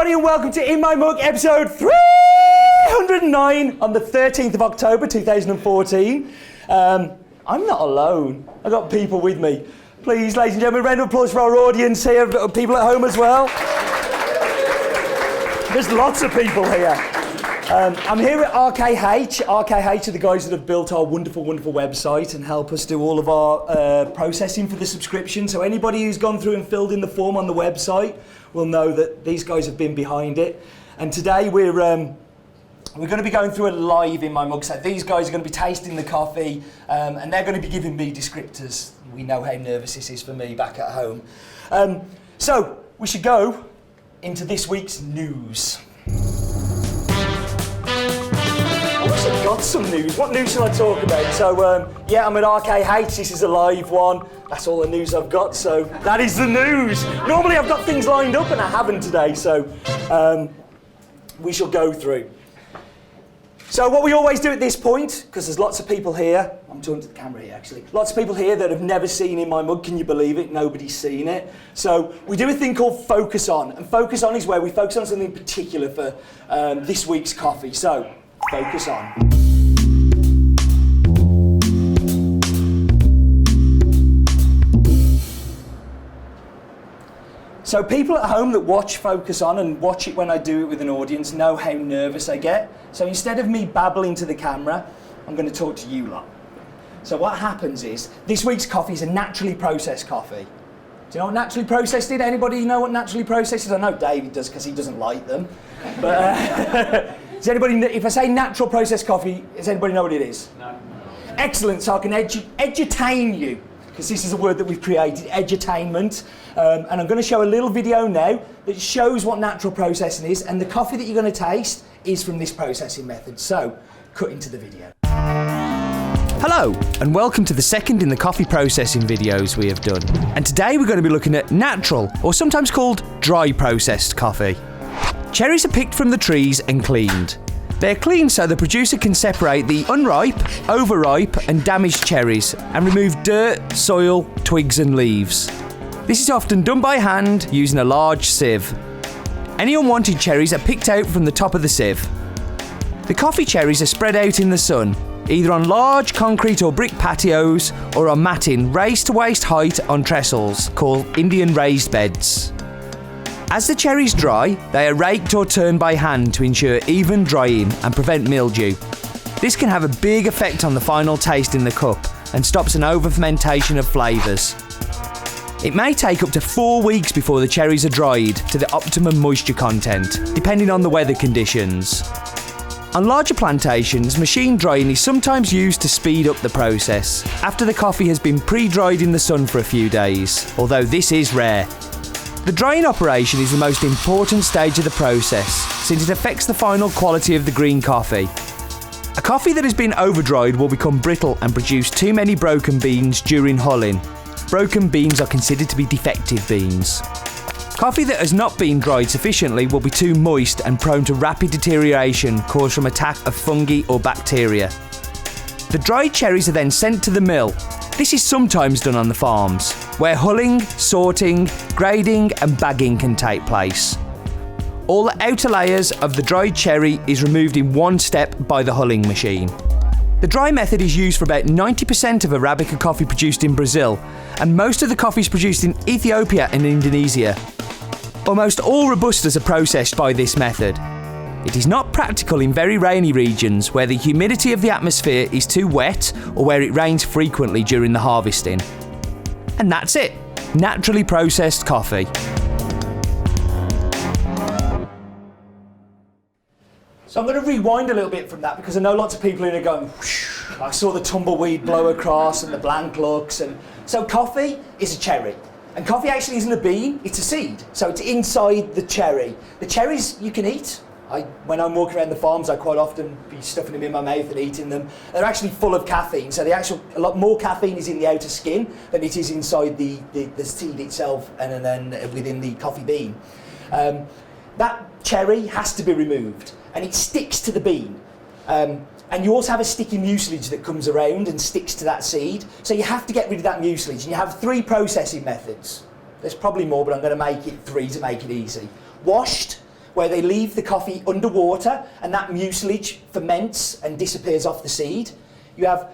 everybody and welcome to In My Mug episode 309 on the 13th of October 2014. I'm not alone, I've got people with me. Please, ladies and gentlemen, round of applause for our audience here, people at home as well. There's lots of people here. I'm here at RKH. RKH are the guys that have built our wonderful, wonderful website and help us do all of our processing for the subscription. So anybody who's gone through and filled in the form on the website will know that these guys have been behind it. And today we're going to be going through a live In My Mug. So these guys are going to be tasting the coffee and they're going to be giving me descriptors. We know how nervous this is for me back at home. So we should go into this week's news. I wish I'd got some news. What news shall I talk about? So, yeah, I'm at RKH. This is a live one. That's all the news I've got, so that is the news. Normally I've got things lined up and I haven't today, so we shall go through. So what we always do at this point, because there's lots of people here, I'm talking to the camera here actually, lots of people here that have never seen In My Mug, can you believe it? Nobody's seen it. So we do a thing called Focus On, and Focus On is where we focus on something in particular for this week's coffee. So, Focus On. So people at home that watch Focus On and watch it when I do it with an audience know how nervous I get. So instead of me babbling to the camera, I'm going to talk to you lot. So what happens is, this week's coffee is a naturally processed coffee. Do you know what naturally processed is? Anybody know what naturally processed is? I know David does because he doesn't like them. But does anybody, if I say natural processed coffee, does anybody know what it is? No. Excellent, so I can edutain you, because this is a word that we've created, edutainment. And I'm going to show a little video now that shows what natural processing is, and the coffee that you're going to taste is from this processing method. So, cut into the video. Hello, and welcome to the second in the coffee processing videos we have done. And today we're going to be looking at natural, or sometimes called dry processed coffee. Cherries are picked from the trees and cleaned. They're cleaned so the producer can separate the unripe, overripe and damaged cherries and remove dirt, soil, twigs and leaves. This is often done by hand using a large sieve. Any unwanted cherries are picked out from the top of the sieve. The coffee cherries are spread out in the sun, either on large concrete or brick patios or on matting raised to waist height on trestles called Indian raised beds. As the cherries dry, they are raked or turned by hand to ensure even drying and prevent mildew. This can have a big effect on the final taste in the cup and stops an over-fermentation of flavours. It may take up to 4 weeks before the cherries are dried to the optimum moisture content, depending on the weather conditions. On larger plantations, machine drying is sometimes used to speed up the process after the coffee has been pre-dried in the sun for a few days, although this is rare. The drying operation is the most important stage of the process, since it affects the final quality of the green coffee. A coffee that has been over-dried will become brittle and produce too many broken beans during hulling. Broken beans are considered to be defective beans. Coffee that has not been dried sufficiently will be too moist and prone to rapid deterioration caused from attack of fungi or bacteria. The dried cherries are then sent to the mill. This is sometimes done on the farms, where hulling, sorting, grading and bagging can take place. All the outer layers of the dried cherry is removed in one step by the hulling machine. The dry method is used for about 90% of Arabica coffee produced in Brazil, and most of the coffee is produced in Ethiopia and Indonesia. Almost all Robustas are processed by this method. It is not practical in very rainy regions where the humidity of the atmosphere is too wet or where it rains frequently during the harvesting. And that's it. Naturally processed coffee. So I'm going to rewind a little bit from that because I know lots of people in are going, whoosh, I saw the tumbleweed blow across and the blank looks. And so coffee is a cherry. And coffee actually isn't a bean, it's a seed. So it's inside the cherry. The cherries you can eat. When I'm walking around the farms, I quite often be stuffing them in my mouth and eating them. They're actually full of caffeine, so a lot more caffeine is in the outer skin than it is inside the seed itself and then within the coffee bean. That cherry has to be removed, and it sticks to the bean. And you also have a sticky mucilage that comes around and sticks to that seed, so you have to get rid of that mucilage. And you have 3 processing methods. There's probably more, but I'm going to make it 3 to make it easy. Washed, where they leave the coffee underwater and that mucilage ferments and disappears off the seed. You have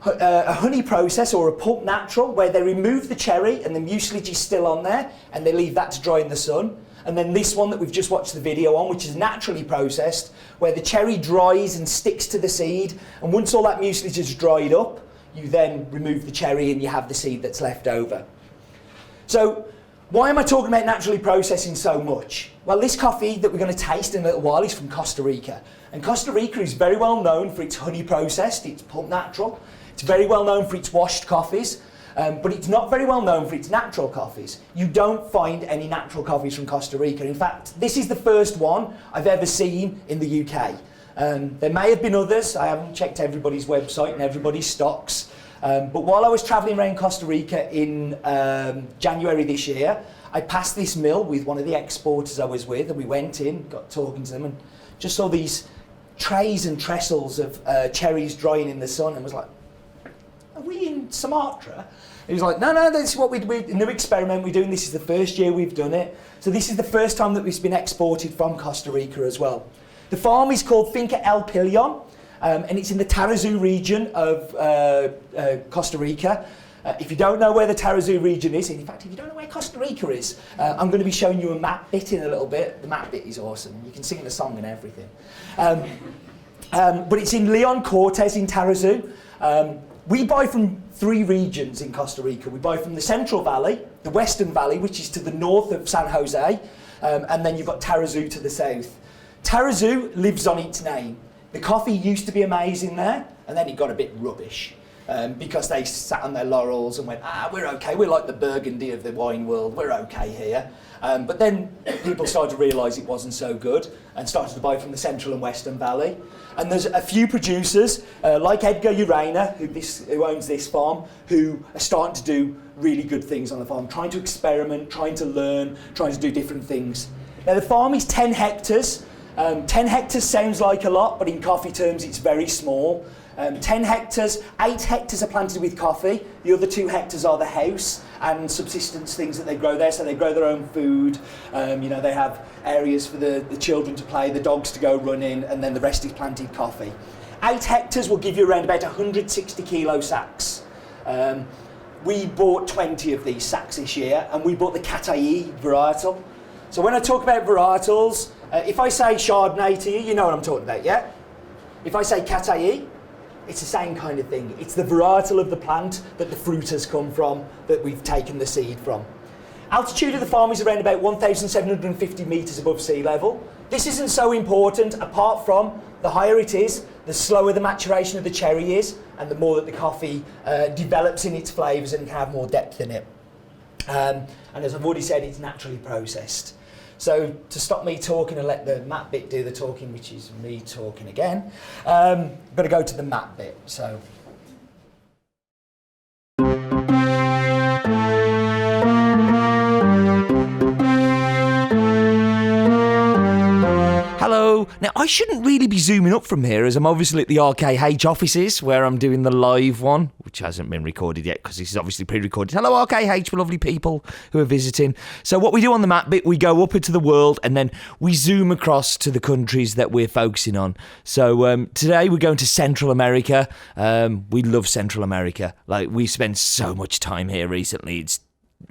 a honey process or a pulp natural where they remove the cherry and the mucilage is still on there and they leave that to dry in the sun. And then this one that we've just watched the video on, which is naturally processed, where the cherry dries and sticks to the seed, and once all that mucilage is dried up, you then remove the cherry and you have the seed that's left over. So why am I talking about naturally processing so much? Well, this coffee that we're going to taste in a little while is from Costa Rica. And Costa Rica is very well known for its honey processed, its pulp natural. It's very well known for its washed coffees, but it's not very well known for its natural coffees. You don't find any natural coffees from Costa Rica. In fact, this is the first one I've ever seen in the UK. There may have been others. I haven't checked everybody's website and everybody's stocks. But while I was travelling around Costa Rica in January this year, I passed this mill with one of the exporters I was with, and we went in, got talking to them, and just saw these trays and trestles of cherries drying in the sun, and was like, are we in Sumatra? He was like, no, this is what we a new experiment we're doing. This is the first year we've done it. So this is the first time that it's been exported from Costa Rica as well. The farm is called Finca Pilon, and it's in the Tarrazú region of Costa Rica. If you don't know where the Tarrazú region is, in fact, if you don't know where Costa Rica is, I'm going to be showing you a map bit in a little bit. The map bit is awesome. You can sing the song and everything. But it's in Leon Cortes in Tarrazú. We buy from 3 regions in Costa Rica. We buy from the Central Valley, the Western Valley, which is to the north of San Jose, and then you've got Tarrazú to the south. Tarrazú lives on its name. The coffee used to be amazing there, and then it got a bit rubbish because they sat on their laurels and went, we're okay, we're like the Burgundy of the wine world, we're okay here. But then people started to realise it wasn't so good and started to buy from the Central and Western Valley. And there's a few producers, like Edgar Urena, who owns this farm, who are starting to do really good things on the farm, trying to experiment, trying to learn, trying to do different things. Now the farm is 10 hectares. 10 hectares sounds like a lot, but in coffee terms it's very small. 10 hectares, 8 hectares are planted with coffee, the other 2 hectares are the house and subsistence things that they grow there, so they grow their own food, they have areas for the children to play, the dogs to go run in, and then the rest is planted coffee. 8 hectares will give you around about 160 kilo sacks. We bought 20 of these sacks this year, and we bought the Catuai varietal. So when I talk about varietals, if I say Chardonnay to you, you know what I'm talking about, yeah? If I say Catuai, it's the same kind of thing. It's the varietal of the plant that the fruit has come from, that we've taken the seed from. Altitude of the farm is around about 1,750 metres above sea level. This isn't so important, apart from the higher it is, the slower the maturation of the cherry is, and the more that the coffee develops in its flavours and can have more depth in it. And as I've already said, it's naturally processed. So to stop me talking and let the map bit do the talking, which is me talking again, I've got to go to the map bit. So. Hello. Now, I shouldn't really be zooming up from here as I'm obviously at the RKH offices where I'm doing the live one, which hasn't been recorded yet because this is obviously pre-recorded. Hello, RKH, lovely people who are visiting. So what we do on the map bit, we go up into the world and then we zoom across to the countries that we're focusing on. So today we're going to Central America. We love Central America. Like, we spent so much time here recently.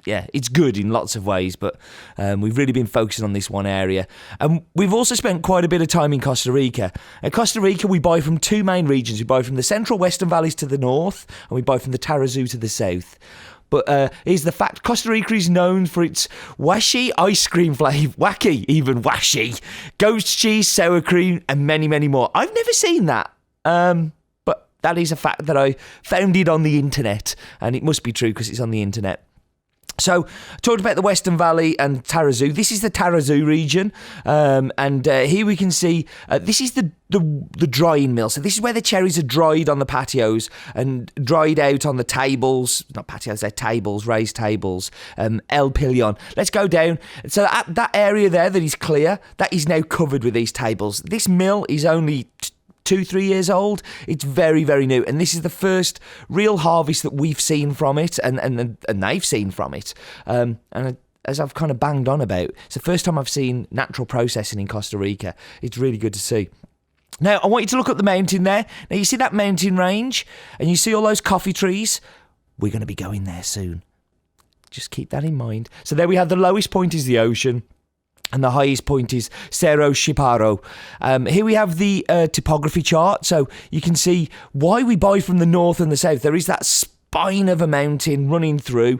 It's good in lots of ways, but we've really been focusing on this one area. And we've also spent quite a bit of time in Costa Rica. At Costa Rica, we buy from 2 main regions. We buy from the Central Western Valleys to the north, and we buy from the Tarrazú to the south. But here's the fact. Costa Rica is known for its washi ice cream flavour, washi, ghost cheese, sour cream, and many, many more. I've never seen that. But that is a fact that I found it on the internet, and it must be true because it's on the internet. So, talked about the Western Valley and Tarrazú. This is the Tarrazú region, and here we can see this is the drying mill. So this is where the cherries are dried on the patios and dried out on the tables. Not patios, they're tables, raised tables. El Pilon. Let's go down. So that area there that is clear, that is now covered with these tables. This mill is only 2-3 years old. It's very, very new, and this is the first real harvest that we've seen from it, and they've seen from it. And as I've kind of banged on about, it's the first time I've seen natural processing in Costa Rica. It's really good to see. Now, I want you to look up the mountain there. Now, you see that mountain range and you see all those coffee trees? We're going to be going there soon. Just keep that in mind. So there we have the lowest point is the ocean and the highest point is Cerro Chiparo. Here we have the topography chart. So you can see why we buy from the north and the south. There is that spine of a mountain running through,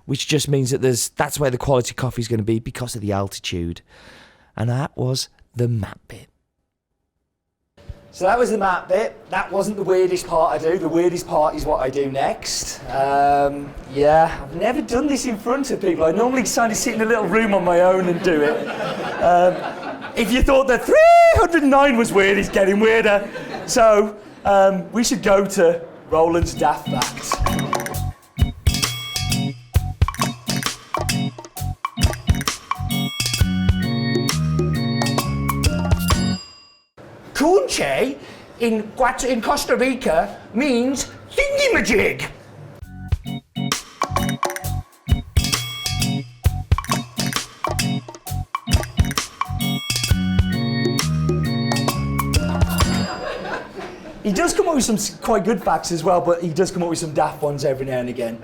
which just means that that's where the quality coffee is going to be because of the altitude. And that was the map bit. So that was the map bit. That wasn't the weirdest part I do. The weirdest part is what I do next. Yeah, I've never done this in front of people. I normally kind of sit in a little room on my own and do it. If you thought that 309 was weird, it's getting weirder. So we should go to Roland's Daft Facts. Conche in Costa Rica means thingy-majig. He does come up with some quite good facts as well, but he does come up with some daft ones every now and again.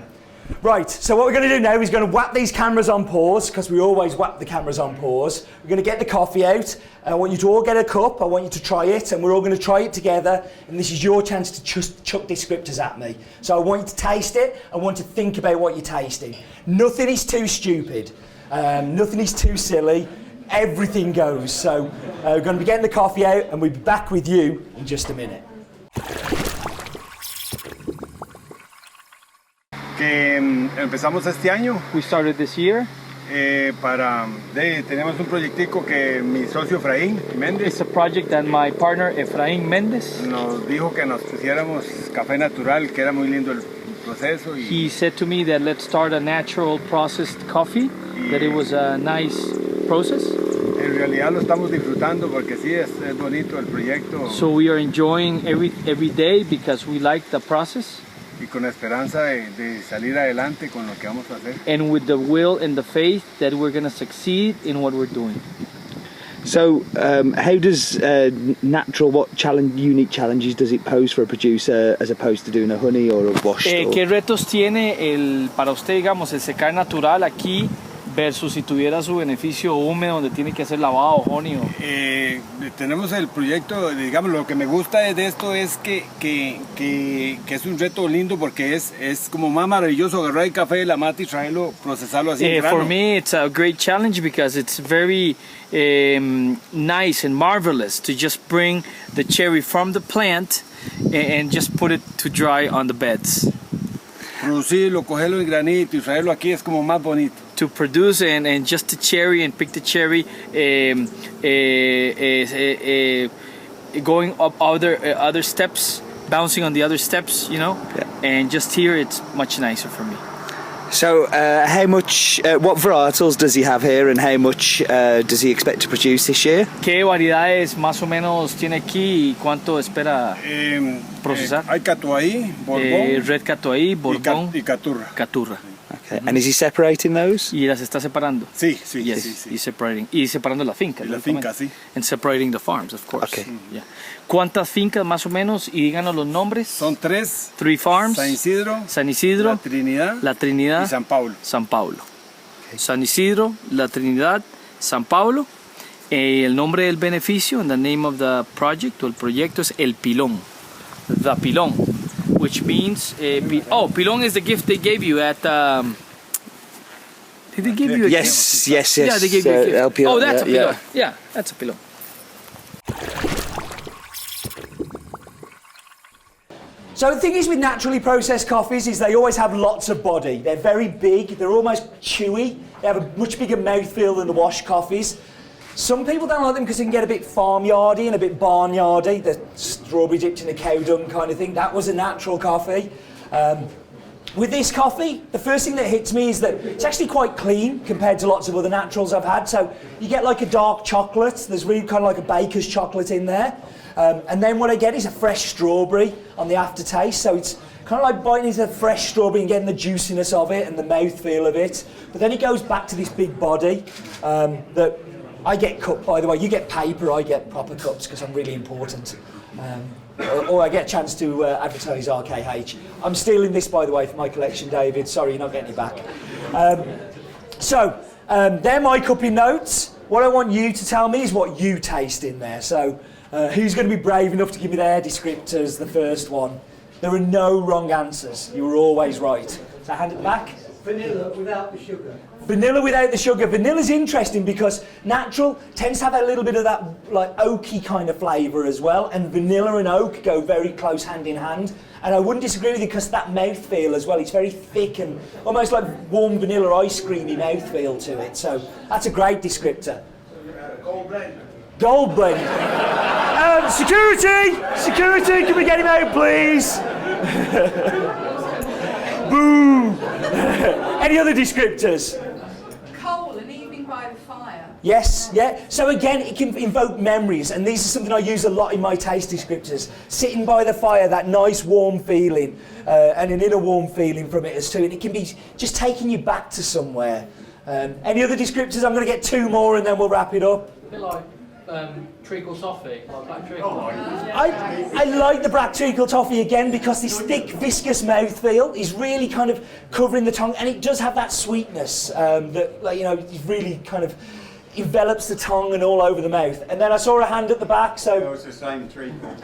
Right, so what we're going to do now is going to whap these cameras on pause, because we always whap the cameras on pause. We're going to get the coffee out, and I want you to all get a cup, I want you to try it, and we're all going to try it together, and this is your chance to just chuck descriptors at me. So I want you to taste it, I want you to think about what you're tasting. Nothing is too stupid, nothing is too silly, everything goes. So we're going to be getting the coffee out, and we'll be back with you in just a minute. Que empezamos este año. We started this year. Tenemos un proyectico que mi socio Efraín Méndez It's a project that my partner Efraín Méndez, nos dijo que nos pusiéramos café natural, que era muy lindo el proceso. he said to me that let's start a natural processed coffee, that it was a nice process. En realidad lo estamos disfrutando porque sí es bonito el proyecto. So we are enjoying every day because we like the process. Y con esperanza de salir adelante con lo que vamos a hacer. And with the will and the faith that we're going to succeed in what we're doing. So, how does what unique challenges does it pose for a producer as opposed to doing a honey or a washed? ¿Qué retos tiene para usted, digamos, el secar natural aquí versus si tuviera su beneficio húmedo donde tiene que hacer lavado, honey? Tenemos el proyecto, digamos, lo que me gusta de esto es que es un reto lindo porque es como más maravilloso agarrar el café de la mata y traerlo, procesarlo así en grano. For me, it's a great challenge because it's very nice and marvelous to just bring the cherry from the plant and just put it to dry on the beds. Producirlo, cogerlo en granito y traerlo aquí es como más bonito. To produce and just the cherry and pick the cherry, going up other steps, bouncing on the other steps, you know, and just here it's much nicer for me. So, how much? What varietals does he have here, and how much does he expect to produce this year? ¿Qué variedades más o menos tiene aquí y cuánto espera procesar? Hay Catuai, Borbón, Red Catuai, Borbón y Caturra. Caturra. Okay. And is he separating those? ¿Y las está separando? Sí. Yes, he's separating. Y separando la finca. Y la finca, sí. And separating the farms, of course. Okay. Yeah. ¿Cuántas fincas más o menos? Y díganos los nombres. Son 3. 3 farms. San Isidro, La Trinidad y San Paulo. Okay. San Isidro, La Trinidad, San Paulo. El nombre del beneficio, and the name of the project, o el proyecto es El Pilon. The Pilon, which means... Pilon is the gift they gave you at... did they give you a gift? Yes. Yeah, they gave you a gift. Pilon, that's a Pilon. Yeah, that's a Pilon. So the thing is with naturally processed coffees is they always have lots of body. They're very big, they're almost chewy, they have a much bigger mouthfeel than the washed coffees. Some people don't like them because they can get a bit farmyardy and a bit barnyardy, the strawberry dipped in a cow dung kind of thing. That was a natural coffee. With this coffee, the first thing that hits me is that it's actually quite clean compared to lots of other naturals I've had. So you get like a dark chocolate. There's really kind of like a baker's chocolate in there. And then what I get is a fresh strawberry on the aftertaste. So it's kind of like biting into a fresh strawberry and getting the juiciness of it and the mouthfeel of it. But then it goes back to this big body that I get cup, by the way. You get paper, I get proper cups because I'm really important. Or I get a chance to advertise RKH. I'm stealing this, by the way, for my collection, David. Sorry, you're not getting it back. They're my cupping notes. What I want you to tell me is what you taste in there. So who's going to be brave enough to give me their descriptors, the first one? There are no wrong answers. You were always right. So hand it back. Vanilla without the sugar. Vanilla without the sugar. Vanilla's interesting because natural tends to have a little bit of that like oaky kind of flavour as well, and vanilla and oak go very close hand in hand. And I wouldn't disagree with you because that mouthfeel as well, it's very thick and almost like warm vanilla ice creamy mouthfeel to it. So that's a great descriptor. Gold blend. Gold blend. Security! Security, can we get him out please? Boo! Any other descriptors? Coal and evening by the fire. Yes, yeah. So again, it can invoke memories, and these are something I use a lot in my taste descriptors. Sitting by the fire, that nice warm feeling, and an inner warm feeling from it as too, and it can be just taking you back to somewhere. Any other descriptors? I'm going to get two more, and then we'll wrap it up. A bit like treacle toffee, like black treacle. I like the black treacle toffee again because this thick, viscous mouthfeel is really kind of covering the tongue, and it does have that sweetness that, like, you know, it really kind of envelops the tongue and all over the mouth. And then I saw a hand at the back, so It's the same treacle.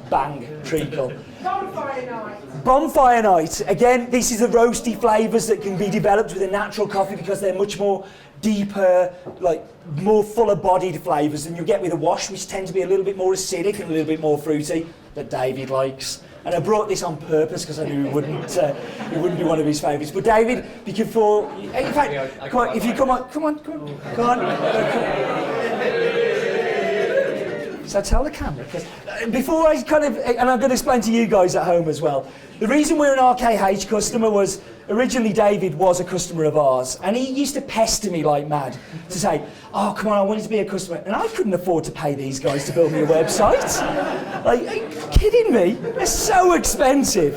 bang, treacle. Bonfire night. Bonfire night. Again, this is the roasty flavours that can be developed with a natural coffee because they're much more deeper, like more fuller bodied flavours than you get with a wash, which tend to be a little bit more acidic and a little bit more fruity, that David likes. And I brought this on purpose because I knew it wouldn't be one of his favourites. But David, in fact, come on, if you come on. So tell the camera, because before I and I'm going to explain to you guys at home as well, the reason we're an RKH customer was originally David was a customer of ours, and he used to pester me like mad to say, oh, come on, I wanted to be a customer, and I couldn't afford to pay these guys to build me a website. Like, are you kidding me? They're so expensive.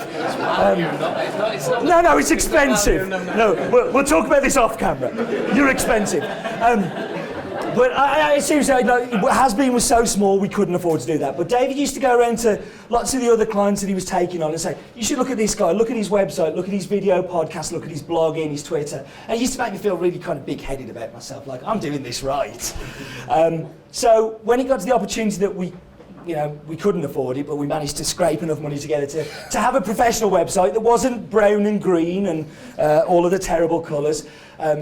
No, it's expensive. No, we'll talk about this off camera. You're expensive. But I seriously, like, Has-Been was so small we couldn't afford to do that. But David used to go around to lots of the other clients that he was taking on and say, you should look at this guy, look at his website, look at his video podcast, look at his blogging, his Twitter. And it used to make me feel really kind of big-headed about myself, like, I'm doing this right. So when it got to the opportunity that we couldn't afford it, but we managed to scrape enough money together to have a professional website that wasn't brown and green and all of the terrible colours.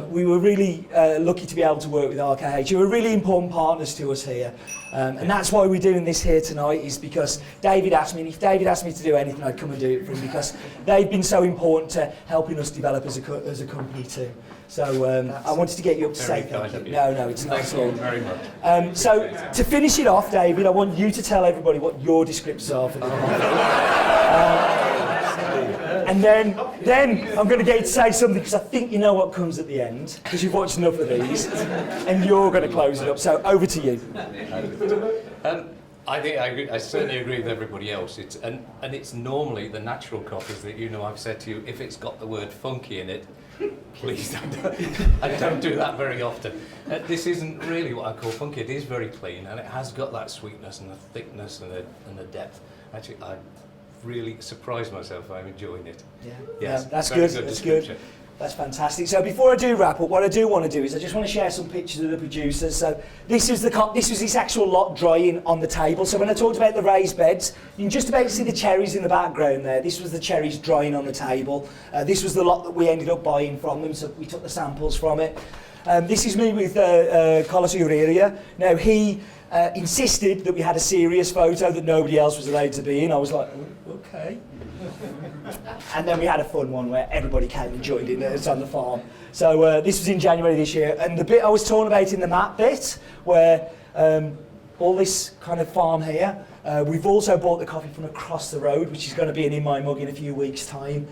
We were really lucky to be able to work with RKH. You were really important partners to us here. And that's why we're doing this here tonight, is because David asked me, and if David asked me to do anything, I'd come and do it for him, because they've been so important to helping us develop as a company too. So I wanted to get you up to say thank you. No, it's not at all. Thank you very much. So to finish it off, David, I want you to tell everybody what your descriptors are for the coffee. And then I'm going to get you to say something, because I think you know what comes at the end, because you've watched enough of these, and you're going to close it up. So over to you. I think I certainly agree with everybody else. It's normally the natural coffees that, I've said to you, if it's got the word funky in it, please I don't do that very often. This isn't really what I call funky. It is very clean, and it has got that sweetness and the thickness and the depth. Actually, I really surprised myself. I'm enjoying it. Yeah, yes, that's very good. That's good. That's fantastic. So before I do wrap up, what I do want to do is I just want to share some pictures of the producers. So this was this actual lot drying on the table. So when I talked about the raised beds, you can just about see the cherries in the background there. This was the cherries drying on the table. This was the lot that we ended up buying from them, so we took the samples from it. This is me with Costa. Now he insisted that we had a serious photo that nobody else was allowed to be in. I was like, oh, okay. And then we had a fun one where everybody came and joined in. It's on the farm. So this was in January this year. And the bit I was talking about in the map bit, where all this kind of farm here, We've also bought the coffee from across the road, which is going to be in my mug in a few weeks' time.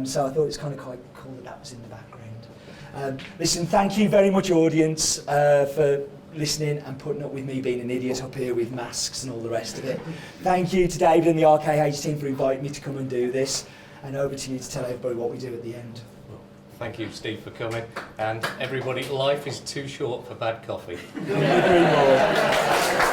So I thought it's kind of quite cool that was in the background. Listen, thank you very much, audience, for listening and putting up with me being an idiot up here with masks and all the rest of it. Thank you to David and the RKH team for inviting me to come and do this. And over to you to tell everybody what we do at the end. Well, thank you, Steve, for coming. And everybody, life is too short for bad coffee. Couldn't agree more.